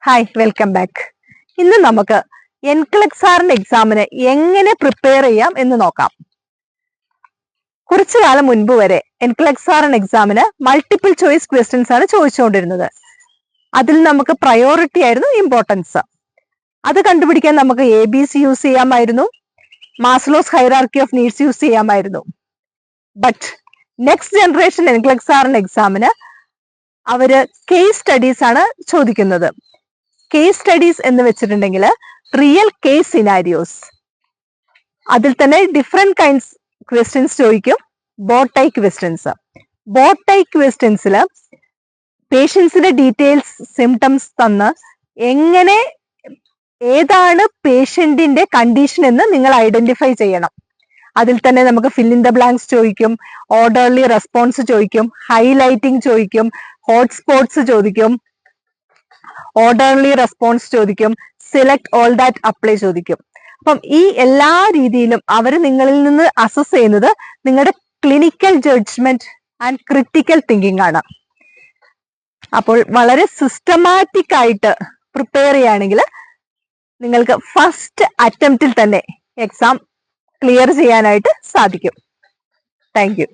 Hi, welcome back. ഇന്ന് നമുക്ക് എൻക്ലക്സാറിന്റെ എക്സാമിന് എങ്ങനെ പ്രിപ്പയർ ചെയ്യാം എന്ന് നോക്കാം. കുറച്ചു കാലം മുൻപ് വരെ എൻക്ലക്സാറിന്റെ എക്സാമിന് മൾട്ടിപ്പിൾ ചോയ്സ് ക്വസ്റ്റ്യൻസ് ആണ് ചോദിച്ചുകൊണ്ടിരുന്നത്. അതിൽ നമുക്ക് പ്രയോറിറ്റി ആയിരുന്നു ഇമ്പോർട്ടൻസ്. അത് കണ്ടുപിടിക്കാൻ നമുക്ക് ABC യൂസ് ചെയ്യാമായിരുന്നു, Maslow's hierarchy of needs use ചെയ്യാമായിരുന്നു. ബട്ട് നെക്സ്റ്റ് ജനറേഷൻ എൻക്ലക്സാറിന്റെ എക്സാമിന് അവര് കേസ് സ്റ്റഡീസ് ആണ് ചോദിക്കുന്നത്. കേസ് സ്റ്റഡീസ് എന്ന് വെച്ചിട്ടുണ്ടെങ്കിൽ റിയൽ കേസ് സിനാരിയോസ്, അതിൽ തന്നെ ഡിഫറെന്റ് കൈൻഡ്സ് ക്വസ്റ്റ്യൻസ് ചോദിക്കും. ബോട്ടൈ ക്വസ്റ്റ്യൻസ്, ബോട്ടൈ ക്വസ്റ്റ്യൻസിൽ പേഷ്യൻസിന്റെ ഡീറ്റെയിൽസ്, സിംറ്റംസ് തന്ന് എങ്ങനെ ഏതാണ് പേഷ്യന്റിന്റെ കണ്ടീഷൻ എന്ന് നിങ്ങൾ ഐഡന്റിഫൈ ചെയ്യണം. അതിൽ തന്നെ നമുക്ക് ഫിൽ ഇൻ ദ ബ്ലാങ്ക്സ് ചോദിക്കും, ഓർഡർലി റെസ്പോൺസ് ചോദിക്കും, ഹൈലൈറ്റിംഗ് ചോദിക്കും, ഹോട്ട്സ്പോട്ട്സ് ചോദിക്കും, ഓർഡർലി റെസ്പോൺസ് ചോദിക്കും, സെലക്ട് ഓൾ ദാറ്റ് അപ്ലൈ ചോദിക്കും. അപ്പം ഈ എല്ലാ രീതിയിലും അവർ നിങ്ങളിൽ നിന്ന് അസസ് ചെയ്യുന്നത് നിങ്ങളുടെ clinical judgement and critical thinking ആണ്. അപ്പോൾ വളരെ സിസ്റ്റമാറ്റിക് ആയിട്ട് പ്രിപ്പയർ ചെയ്യുകയാണെങ്കിൽ നിങ്ങൾക്ക് ഫസ്റ്റ് അറ്റംപ്റ്റിൽ തന്നെ എക്സാം ക്ലിയർ ചെയ്യാനായിട്ട് സാധിക്കും. Thank you.